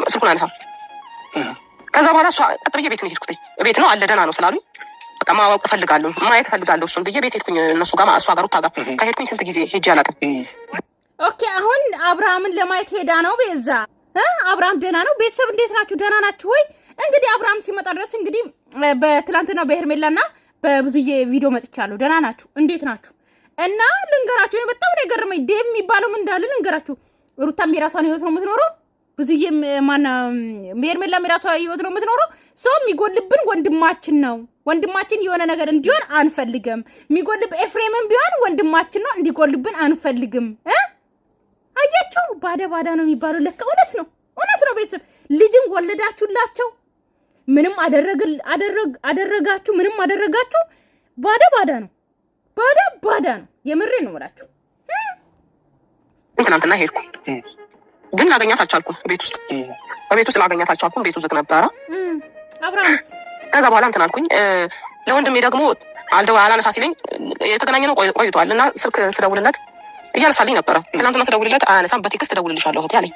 ስልኩን አነሳም። ከዛ በኋላ እሷ ቀጥ ብዬ ቤት ነው ሄድኩት። ቤት ነው አለ ደህና ነው ስላሉኝ በቃ ማወቅ እፈልጋለሁ ማየት እፈልጋለሁ እሱን ብዬ ቤት ሄድኩኝ። እነሱ ጋር እሷ ጋር ታጋ ከሄድኩኝ ስንት ጊዜ ሄጄ አላውቅም። ኦኬ አሁን አብርሃምን ለማየት ሄዳ ነው ቤዛ። አብርሃም ደህና ነው? ቤተሰብ እንዴት ናችሁ? ደህና ናችሁ ወይ? እንግዲህ አብርሃም ሲመጣ ድረስ እንግዲህ በትላንትና በሄርሜላና በብዙዬ ቪዲዮ መጥቻለሁ። ደህና ናችሁ? እንዴት ናችሁ? እና ልንገራችሁ እኔ በጣም ነው የገረመኝ። ዴቭ የሚባለው ምን እንዳለ ልንገራችሁ። ሩታም የራሷን ህይወት ነው የምትኖረው፣ ብዙዬም ሄርሜላም የራሷ ህይወት ነው የምትኖረው። ሰው የሚጎልብን ወንድማችን ነው። ወንድማችን የሆነ ነገር እንዲሆን አንፈልግም። የሚጎልብ ኤፍሬምም ቢሆን ወንድማችን ነው፣ እንዲጎልብን አንፈልግም። አያችሁ ባዳ ነው የሚባለው። ለካ እውነት ነው። ቤተሰብ ልጅን ወለዳችሁላቸው፣ ምንም አደረጋችሁ ምንም አደረጋችሁ፣ ባዳ ነው። የምሬ ነው ወላችሁ። ትናንትና ሄድኩ ግን ላገኛት አልቻልኩም። ቤት ውስጥ ላገኛት አልቻልኩም። ቤቱ ዝግ ነበረ። አብርሃምስ ከዛ በኋላ እንትን አልኩኝ። ለወንድሜ ደግሞ አላነሳ ሲለኝ የተገናኘ ነው ቆይቷል እና ስልክ ስደውልለት እያነሳልኝ ነበረ። ትናንትና ስደውልለት አያነሳም። በቴክስት እደውልልሻለሁ እህቴ አለኝ።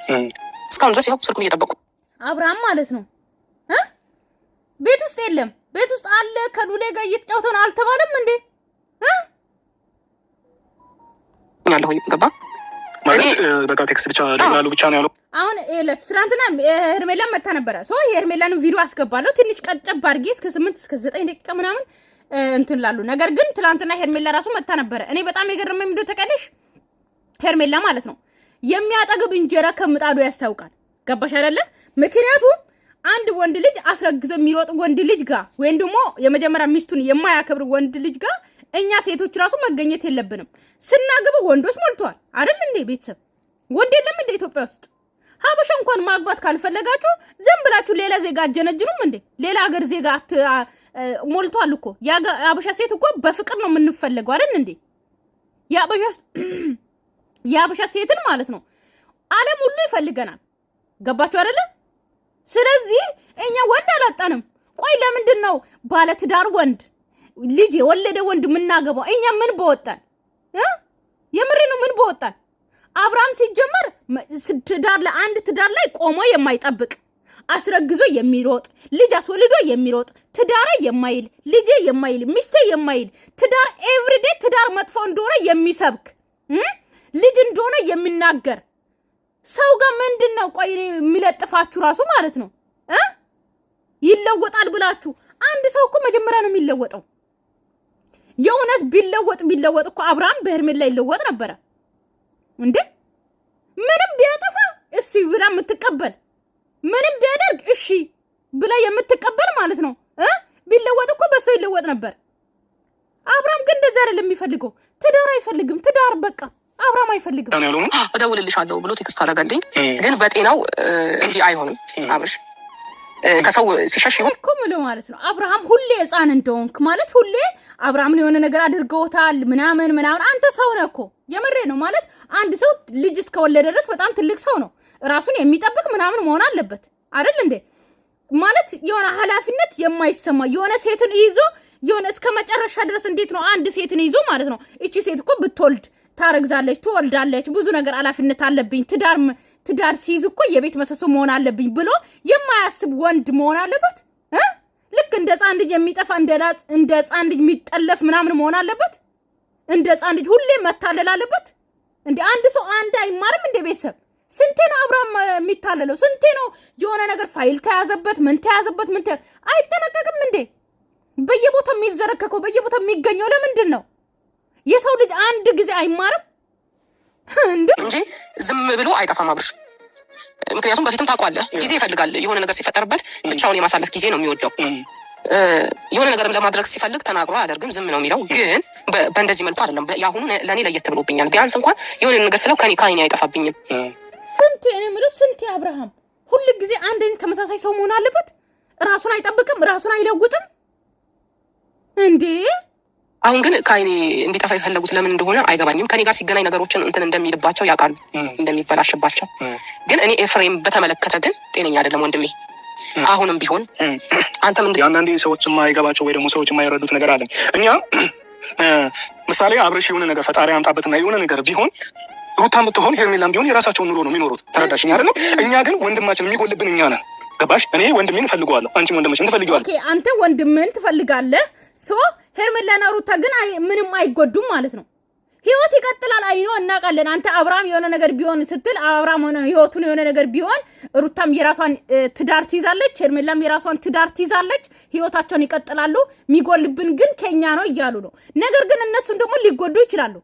እስካሁን ድረስ ይኸው ስልኩን እየጠበቁ አብርሃም ማለት ነው። ቤት ውስጥ የለም። ቤት ውስጥ አለ ከሉሌ ጋር እየተጫወተ ነው አልተባለም እንዴ? ያለሁኝ ገባ ማለት በቃ ቴክስት ብቻ ደላሉ ብቻ ነው ያለው። አሁን እለት ትናንትና ሄርሜላ መታ ነበረ። ሶ የሄርሜላን ቪዲዮ አስገባለሁ ትንሽ ቀጨብ አድርጌ እስከ 8 እስከ 9 ደቂቃ ምናምን እንትን ላሉ። ነገር ግን ትናንትና ሄርሜላ ራሱ መታ ነበረ። እኔ በጣም የገረመኝ ምንድነው ተቀለሽ ሄርሜላ ማለት ነው የሚያጠግብ እንጀራ ከምጣዱ ያስታውቃል። ገባሽ አይደለ? ምክንያቱም አንድ ወንድ ልጅ አስረግዞ የሚሮጥ ወንድ ልጅ ጋር ወይም ደግሞ የመጀመሪያ ሚስቱን የማያከብር ወንድ ልጅ ጋር እኛ ሴቶች ራሱ መገኘት የለብንም። ስናገብ ወንዶች ሞልቷል አይደል እንዴ? ቤተሰብ ወንድ የለም እንዴ ኢትዮጵያ ውስጥ? ሀበሻ እንኳን ማግባት ካልፈለጋችሁ ዝም ብላችሁ ሌላ ዜጋ አጀነጅኑም እንዴ? ሌላ ሀገር ዜጋ ሞልቷል እኮ። የሀበሻ ሴት እኮ በፍቅር ነው የምንፈልገው አይደል እንዴ? የሀበሻ ሴትን ማለት ነው ዓለም ሁሉ ይፈልገናል። ገባችሁ አይደለ? ስለዚህ እኛ ወንድ አላጣንም። ቆይ ለምንድን ነው ባለትዳር ወንድ ልጅ የወለደ ወንድ የምናገባው? እኛ ምን በወጣን? የምሬ ነው ምን በወጣን? አብርሃም ሲጀመር አንድ ትዳር ላይ ቆሞ የማይጠብቅ አስረግዞ የሚሮጥ ልጅ አስወልዶ የሚሮጥ ትዳር የማይል ልጅ የማይል ሚስቴ የማይል ትዳር ኤቭሪዴ ትዳር መጥፎ እንደሆነ የሚሰብክ ልጅ እንደሆነ የሚናገር ሰው ጋር ምንድነው ቆይ የሚለጥፋችሁ ራሱ ማለት ነው ይለወጣል ብላችሁ? አንድ ሰው እኮ መጀመሪያ ነው የሚለወጠው። የእውነት ቢለወጥ እኮ አብርሃም በሄርሜላ ይለወጥ ነበረ እንዴ? ምንም ቢያጠፋ እሺ ብላ የምትቀበል ምንም ቢያደርግ እሺ ብላ የምትቀበል ማለት ነው። ቢለወጥ እኮ በሰው ይለወጥ ነበር። አብርሃም ግን እንደዛ አይደለም የሚፈልገው። ትዳር አይፈልግም። ትዳር በቃ አብርሃም አይፈልግም። እደውልልሻለሁ ብሎ ቴክስት አደረገልኝ። ግን በጤናው እንዲህ አይሆንም አብርሽ ከሰው ሲሸሽ ይሁን እኮ ምለው ማለት ነው። አብርሃም ሁሌ ህፃን እንደሆንክ ማለት ሁሌ አብርሃምን የሆነ ነገር አድርገውታል ምናምን አንተ ሰው ነህ እኮ። የምሬ ነው ማለት አንድ ሰው ልጅ እስከወለደ ድረስ በጣም ትልቅ ሰው ነው። ራሱን የሚጠብቅ ምናምን መሆን አለበት አይደል እንዴ? ማለት የሆነ ኃላፊነት የማይሰማ የሆነ ሴትን ይዞ የሆነ እስከ መጨረሻ ድረስ እንዴት ነው አንድ ሴትን ይዞ ማለት ነው። እቺ ሴት እኮ ብትወልድ ታረግዛለች፣ ትወልዳለች፣ ብዙ ነገር ኃላፊነት አለብኝ፣ ትዳር ሲይዝ እኮ የቤት መሰሶ መሆን አለብኝ ብሎ የማያስብ ወንድ መሆን አለበት። ልክ እንደ ህፃን ልጅ የሚጠፋ እንደ ህፃን ልጅ የሚጠለፍ ምናምን መሆን አለበት። እንደ ህፃን ልጅ ሁሌ መታለል አለበት እንዴ? አንድ ሰው አንድ አይማርም እንደ ቤተሰብ? ስንቴ ነው አብርሃም የሚታለለው? ስንቴ ነው የሆነ ነገር ፋይል ተያዘበት ምን አይጠነቀቅም እንዴ? በየቦታው የሚዘረከከው በየቦታው የሚገኘው ለምንድን ነው? የሰው ልጅ አንድ ጊዜ አይማርም እንጂ ዝም ብሎ አይጠፋም አብርሽ። ምክንያቱም በፊትም ታውቀዋለህ ጊዜ ይፈልጋል። የሆነ ነገር ሲፈጠርበት ብቻውን የማሳለፍ ጊዜ ነው የሚወደው። የሆነ ነገር ለማድረግ ሲፈልግ ተናግሮ አያደርግም፣ ዝም ነው የሚለው። ግን በእንደዚህ መልኩ አይደለም። የአሁኑ ለእኔ ለየት ብሎብኛል። ቢያንስ እንኳን የሆነ ነገር ስለው ከኔ አይጠፋብኝም። ስንቴ አብርሃም ሁሉ ጊዜ አንድ አይነት ተመሳሳይ ሰው መሆን አለበት? ራሱን አይጠብቅም፣ ራሱን አይለውጥም እንዴ? አሁን ግን ከአይኔ እንዲጠፋ የፈለጉት ለምን እንደሆነ አይገባኝም። ከኔ ጋር ሲገናኝ ነገሮችን እንትን እንደሚልባቸው ያውቃሉ፣ እንደሚበላሽባቸው። ግን እኔ ኤፍሬም በተመለከተ ግን ጤነኛ አይደለም ወንድሜ። አሁንም ቢሆን አንተ ምን አንዳንዴ ሰዎች የማይገባቸው ወይ ደግሞ ሰዎች የማይረዱት ነገር አለ። እኛ ምሳሌ አብርሽ የሆነ ነገር ፈጣሪ አምጣበትና የሆነ ነገር ቢሆን ሩታ የምትሆን ሄርሜላም ቢሆን የራሳቸውን ኑሮ ነው የሚኖሩት። ተረዳሽኝ አይደል? እኛ ግን ወንድማችን የሚጎልብን እኛ ነን። ገባሽ? እኔ ወንድሜን እፈልገዋለሁ፣ አንቺም ወንድምሽን ትፈልጊዋለሽ። ኦኬ አንተ ወንድምህን ትፈልጋለህ። ሶ ሄርሜላና ሩታ ግን ምንም አይጎዱም ማለት ነው። ህይወት ይቀጥላል። አይኖ እናውቃለን። አንተ አብርሃም የሆነ ነገር ቢሆን ስትል አብርሃም ሆነ ህይወቱን የሆነ ነገር ቢሆን ሩታም የራሷን ትዳር ትይዛለች፣ ሄርሜላም የራሷን ትዳር ትይዛለች። ህይወታቸውን ይቀጥላሉ። የሚጎልብን ግን ከኛ ነው እያሉ ነው። ነገር ግን እነሱን ደግሞ ሊጎዱ ይችላሉ።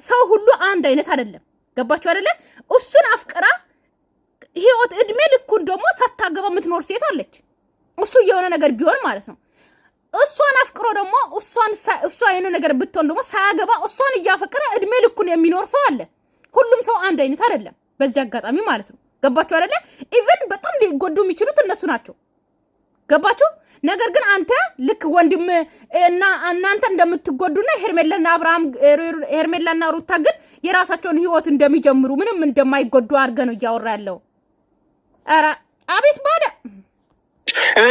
ሰው ሁሉ አንድ አይነት አይደለም። ገባችሁ አይደለ? እሱን አፍቅራ ህይወት እድሜ ልኩን ደግሞ ሳታገባ የምትኖር ሴት አለች። እሱ የሆነ ነገር ቢሆን ማለት ነው። እሷን አፍቅሮ ደግሞ እሷ የሆነ ነገር ብትሆን ደግሞ ሳያገባ እሷን እያፈቀረ እድሜ ልኩን የሚኖር ሰው አለ። ሁሉም ሰው አንድ አይነት አይደለም። በዚህ አጋጣሚ ማለት ነው። ገባችሁ አይደለ? ኢቭን በጣም ሊጎዱ የሚችሉት እነሱ ናቸው። ገባችሁ? ነገር ግን አንተ ልክ ወንድም እና እናንተ እንደምትጎዱና ሄርሜላና ሩታ ግን የራሳቸውን ህይወት እንደሚጀምሩ ምንም እንደማይጎዱ አድርገ ነው እያወራ ያለው። ኧረ አቤት ባዳ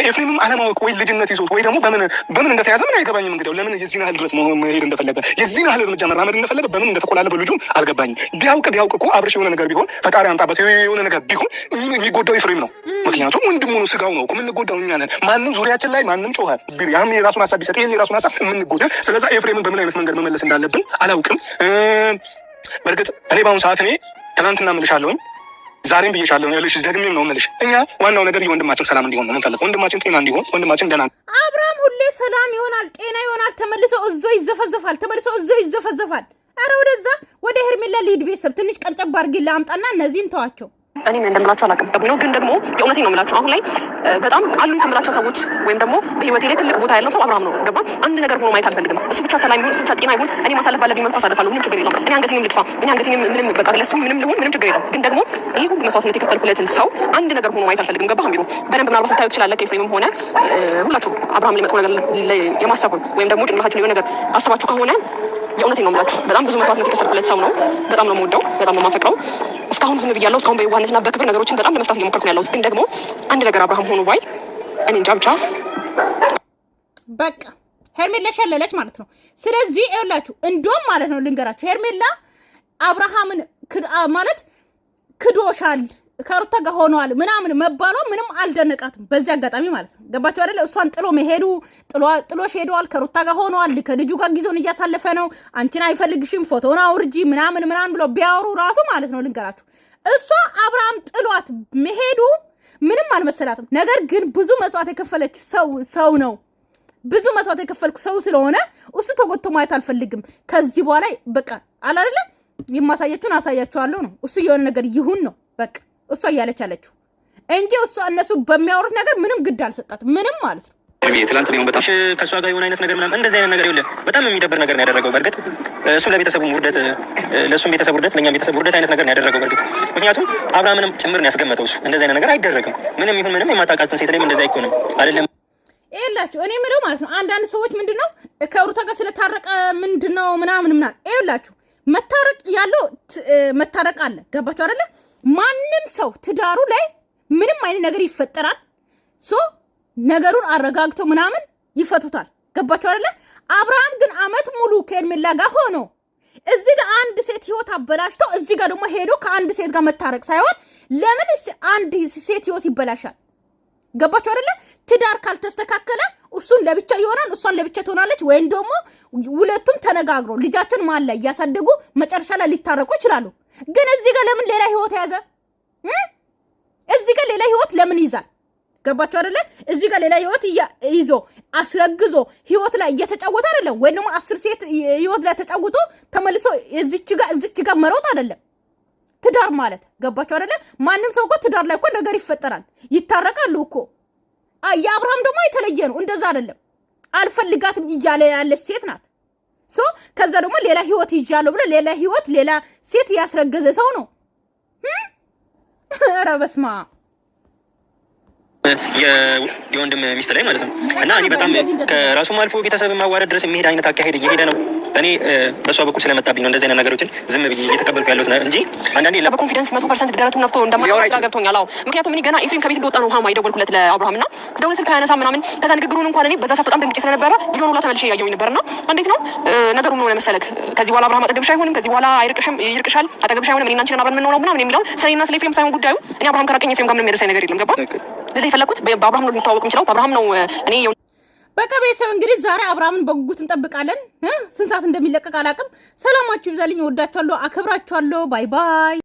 ኤፍሬምም አለማወቅ ወይ ልጅነት ይዞት ወይ ደግሞ በምን እንደተያዘ ምን አይገባኝም። እንግዲህ ለምን የዚህን ያህል ድረስ መሄድ እንደፈለገ የዚህን ያህል እርምጃ መራመድ እንደፈለገ በምን እንደተቆላለፈ ልጁም አልገባኝም። ቢያውቅ እኮ አብርሽ የሆነ ነገር ቢሆን ፈጣሪ አንጣበት የሆነ ነገር ቢሆን የሚጎዳው ኤፍሬም ነው። ምክንያቱም ወንድሙ ነው፣ ስጋው ነው እኮ የምንጎዳው እኛ ነን። ማንም ዙሪያችን ላይ ማንም ጮኸ ያም የራሱን ሀሳብ ቢሰጥ ይሄን የራሱን ሀሳብ የምንጎዳ። ስለዛ ኤፍሬምን በምን አይነት መንገድ መመለስ እንዳለብን አላውቅም። በእርግጥ እኔ በአሁኑ ሰዓት እኔ ትናንትና እምልሻለሁኝ ዛሬም ብዬሻለሁ ያለሽ ደግሜም ነው የምልሽ። እኛ ዋናው ነገር የወንድማችን ሰላም እንዲሆን ነው የምንፈልገው። ወንድማችን ጤና እንዲሆን፣ ወንድማችን ደህና አብርሃም ሁሌ ሰላም ይሆናል፣ ጤና ይሆናል፣ ተመልሶ እዛው ይዘፈዘፋል። አረ ወደዛ ወደ ሄርሜላ ሊድ ቤተሰብ ትንሽ ቀንጨብ አድርጌ ላምጣና እነዚህን ተዋቸው። እኔ ምን እንደምላችሁ አላውቅም። ነው ግን ደግሞ የእውነቴን ነው የምላችሁ። አሁን ላይ በጣም አሉ ከምላቸው ሰዎች ወይም ደግሞ በህይወቴ ላይ ትልቅ ቦታ ያለው ሰው አብርሃም ነው። ገባ? አንድ ነገር ሆኖ ማየት አልፈልግም። እሱ ብቻ ሰላም ይሁን፣ እሱ ብቻ ጤና ይሁን። እኔ ማሳለፍ ባለብኝ መልኩ አሳልፋለሁ። ምንም ችግር የለውም። እኔ አንገቴንም ልጥፋ፣ እኔ አንገቴንም ምንም በቃ ለሱ ምንም ልሁን፣ ምንም ችግር የለውም። ግን ደግሞ ይሄ ሁሉ መስዋዕትነት የከፈልኩለትን ሰው አንድ ነገር ሆኖ ማየት አልፈልግም። ገባ? ቢሮ በደንብ ምናልባት ልታዩት ትችላለህ። ከኤፍሬምም ሆነ ሁላችሁ አብርሃም ላይ መጥፎ ነገር የማሰቡን ወይም ደግሞ ጭንቅላታችሁ የሆነ ነገር አስባችሁ ከሆነ የእውነቴን ነው የምላችሁ በጣም ብዙ መስዋዕትነት የከፈልኩለት ሰው ነው። በጣም ነው የምወደው፣ በጣም ነው የማፈቅረው። እስካሁን ዝም ብያለሁ። እስካሁን በየዋህነትና በክብር ነገሮችን በጣም ለመፍታት እየሞከርኩ ነው ያለሁት። ግን ደግሞ አንድ ነገር አብርሃም ሆኖ ባይ እኔ እንጃ ብቻ በቃ ሄርሜላ ሸለለች ማለት ነው። ስለዚህ ይኸውላችሁ እንደውም ማለት ነው ልንገራችሁ፣ ሄርሜላ አብርሃምን ማለት ክዶሻል ከሩታ ጋር ሆነዋል ምናምን መባሏ ምንም አልደነቃትም። በዚህ አጋጣሚ ማለት ነው። ገባችሁ አይደለ? እሷን ጥሎ መሄዱ ጥሎሽ ሄደዋል፣ ከሩታ ጋር ሆነዋል፣ ከልጁ ጋር ጊዜውን እያሳለፈ ነው፣ አንቺን አይፈልግሽም፣ ፎቶውን አውርጂ ምናምን ብሎ ቢያወሩ ራሱ ማለት ነው ልንገራችሁ፣ እሷ አብርሃም ጥሏት መሄዱ ምንም አልመሰላትም። ነገር ግን ብዙ መስዋዕት የከፈለች ሰው ነው። ብዙ መስዋዕት የከፈልኩ ሰው ስለሆነ እሱ ተጎትቶ ማየት አልፈልግም። ከዚህ በኋላ በቃ አላለም የማሳያችሁን አሳያችኋለሁ ነው። እሱ የሆነ ነገር ይሁን ነው በቃ እሷ እያለች አለችው እንጂ እሷ እነሱ በሚያወሩት ነገር ምንም ግድ አልሰጣት ምንም ማለት ነው። ትላንት ነው በጣም ከእሷ ጋር የሆነ አይነት ነገር ምናምን እንደዚህ አይነት ነገር ይኸውልህ በጣም የሚደብር ነገር ነው ያደረገው። በእርግጥ እሱ ለቤተሰቡ ውርደት፣ ለእሱም ቤተሰብ ውርደት፣ ለእኛም ቤተሰብ ውርደት አይነት ነገር ነው ያደረገው። በእርግጥ ምክንያቱም አብርሃምንም ጭምር ነው ያስገመተው። እሱ እንደዚህ አይነት ነገር አይደረግም። ምንም ይሁን ምንም የማታውቃትን ሴት ላይም እንደዚህ አይኮንም አይደለም። ይኸውላችሁ እኔ የምለው ማለት ነው አንዳንድ ሰዎች ምንድነው ከሩታ ጋር ስለታረቀ ምንድነው ምናምን ይኸውላችሁ መታረቅ ያለው መታረቅ አለ። ገባችሁ አይደለ? ማንም ሰው ትዳሩ ላይ ምንም አይነት ነገር ይፈጠራል። ነገሩን አረጋግቶ ምናምን ይፈቱታል። ገባችሁ አይደለ? አብርሃም ግን አመት ሙሉ ከሄርሜላ ጋር ሆኖ እዚህ ጋር አንድ ሴት ህይወት አበላሽቶ እዚህ ጋር ደግሞ ሄዶ ከአንድ ሴት ጋር መታረቅ ሳይሆን ለምን አንድ ሴት ህይወት ይበላሻል? ገባችሁ አይደለ? ትዳር ካልተስተካከለ እሱን ለብቻ ይሆናል፣ እሷን ለብቻ ትሆናለች። ወይም ደግሞ ሁለቱም ተነጋግሮ ልጃችን ማን ላይ እያሳደጉ መጨረሻ ላይ ሊታረቁ ይችላሉ። ግን እዚህ ጋር ለምን ሌላ ህይወት ያዘ? እዚህ ጋር ሌላ ህይወት ለምን ይዛል? ገባችሁ አይደለ? እዚህ ጋር ሌላ ህይወት ይዞ አስረግዞ ህይወት ላይ እየተጫወተ አይደለም። ወይ ደግሞ 10 ሴት ህይወት ላይ ተጫውቶ ተመልሶ እዚች ጋር መሮጥ አይደለም ትዳር ማለት። ገባችሁ አይደለ? ማንም ሰው እኮ ትዳር ላይ እኮ ነገር ይፈጠራል፣ ይታረቃሉ እኮ። የአብርሃም ደግሞ የተለየ ነው። እንደዛ አይደለም። አልፈልጋትም እያለ ያለች ሴት ናት። ከዛ ደግሞ ሌላ ህይወት ይዣለሁ ብለ ሌላ ህይወት ሌላ ሴት ያስረገዘ ሰው ነው። ኧረ በስመ አብ የወንድም ሚስት ላይ ማለት ነው። እና እኔ በጣም ከራሱም አልፎ ቤተሰብ ማዋረድ ድረስ የሚሄድ አይነት አካሄድ እየሄደ ነው። እኔ በሷ በኩል ስለመጣብኝ ነው እንደዚህ አይነት ነገሮችን ዝም ብዬ እየተቀበልኩ ያለሁት እንጂ አንዳንዴ በኮንፊደንስ 100% ደረቱን ነፍቶ እንደማያወራ ገብቶኛል። አዎ ምክንያቱም እኔ ገና ኤፍሬም ከቤት እንደወጣ ነው ሃማ የደወልኩለት ለአብርሃም እና ስደውል ስልክ አያነሳ ምናምን ከዛ ንግግሩን እንኳን እኔ በዛ ሰዓት በጣም ደንግጬ ስለነበረ ቪዲዮውን ሁላ ተመልሼ ያየሁኝ ነበርና እንዴት ነው ነገሩ ምን ሆነ መሰለክ ከዚህ በኋላ አብርሃም አጠገብሽ አይሆንም ከዚህ በኋላ አይርቅሽም ይርቅሻል አጠገብሽ አይሆንም እኔና አንቺን አብረን የምንሆነው ምናምን የሚለው ስለኔና ስለ ኤፍሬም ሳይሆን ጉዳዩ እኔ አብርሃም ከራቀኝ ኤፍሬም ጋር ምንም የሚያደርሰኝ ነገር የለም። ገባ ለዚህ የፈለኩት በአብርሃም ነው ሊታወቅ የሚችለው በአብርሃም ነው እኔ በቃ ቤተሰብ እንግዲህ ዛሬ አብርሃምን በጉጉት እንጠብቃለን። ስንት ሰዓት እንደሚለቀቅ አላውቅም። ሰላማችሁ ይብዛልኝ። ወዳችኋለሁ፣ አከብራችኋለሁ። ባይ ባይ።